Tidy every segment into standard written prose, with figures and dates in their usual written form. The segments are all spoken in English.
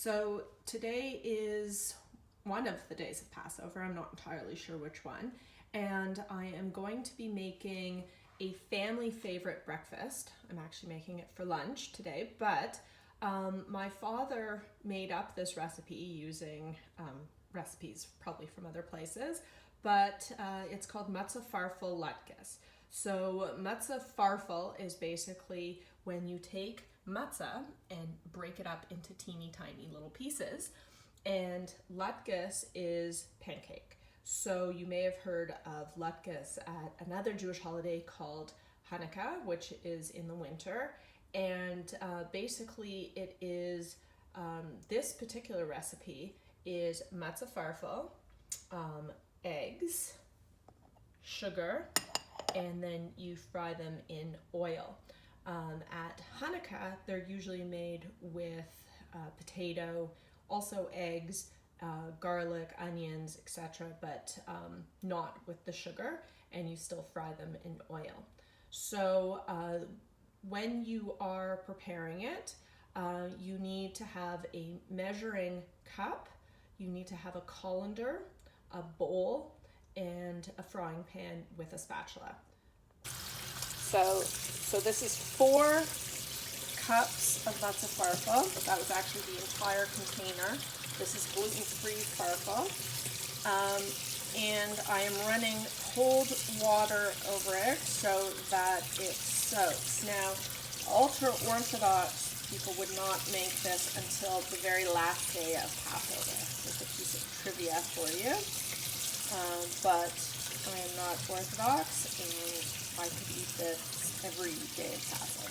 So today is one of the days of Passover. I'm not entirely sure which one. And I am going to be making a family favorite breakfast. I'm actually making it for lunch today, but my father made up this recipe using recipes probably from other places, but it's called Matzah Farfel Latkes. So Matzah Farfel is basically when you take matzah and break it up into teeny tiny little pieces, and latkes is pancake. So you may have heard of latkes at another Jewish holiday called Hanukkah, which is in the winter, and basically it is this particular recipe is matzah farfel, eggs, sugar, and then you fry them in oil. At Hanukkah, they're usually made with potato, also eggs, garlic, onions, etc., but not with the sugar, and you still fry them in oil. So when you are preparing it, you need to have a measuring cup, you need to have a colander, a bowl, and a frying pan with a spatula. So this is 4 cups of matzah farfel. That was actually the entire container. This is gluten-free farfel. And I am running cold water over it so that it soaks. Now, ultra-Orthodox people would not make this until the very last day of Passover. Just a piece of trivia for you. But I am not Orthodox, and I could eat this every day of Passover.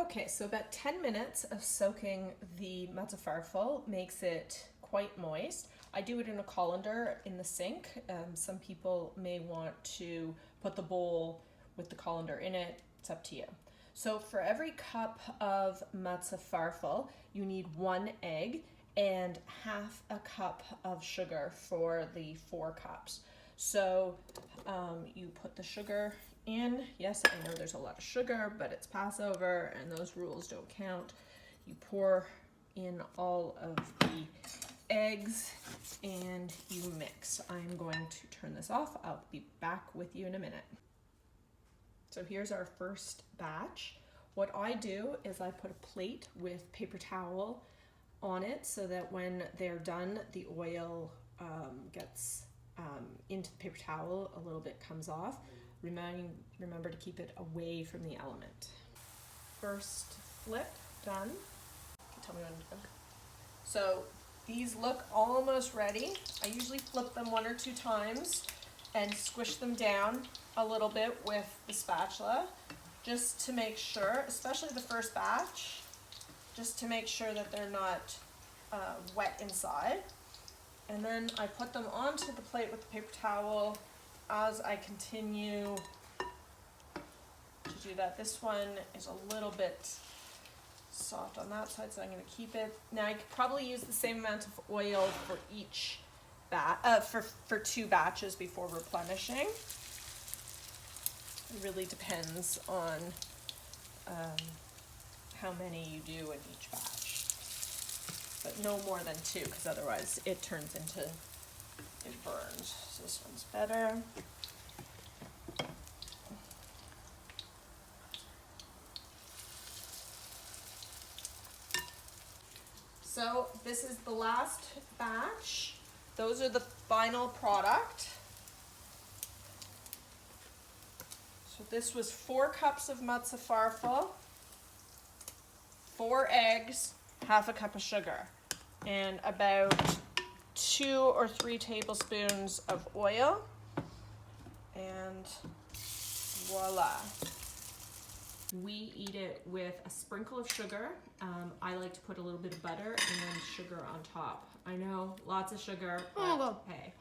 Okay, so about 10 minutes of soaking the matzah farfel makes it quite moist. I do it in a colander in the sink. Some people may want to put the bowl with the colander in it. It's up to you. So for every cup of matzah farfel, you need 1 egg and half a cup of sugar for the 4 cups. So you put the sugar in. Yes, I know there's a lot of sugar, but it's Passover and those rules don't count. You pour in all of the eggs and you mix. I'm going to turn this off. I'll be back with you in a minute. So here's our first batch. What I do is I put a plate with paper towel on it so that when they're done, the oil gets into the paper towel, a little bit comes off. Remember to keep it away from the element. First flip, done. Tell me when to cook. So these look almost ready. I usually flip them 1 or 2 times and squish them down a little bit with the spatula, just to make sure, especially the first batch, just to make sure that they're not wet inside. And then I put them onto the plate with the paper towel as I continue to do that. This one is a little bit soft on that side, so I'm going to keep it. Now I could probably use the same amount of oil for each for 2 batches before replenishing. It really depends on how many you do in each batch, but no more than 2, because otherwise it turns into, it burns. So this one's better. So this is the last batch. Those are the final product. So this was 4 cups of matzah farfel, 4 eggs, half a cup of sugar, and about 2 or 3 tablespoons of oil, and voila. We eat it with a sprinkle of sugar. I like to put a little bit of butter and then sugar on top. I know, lots of sugar, but hey.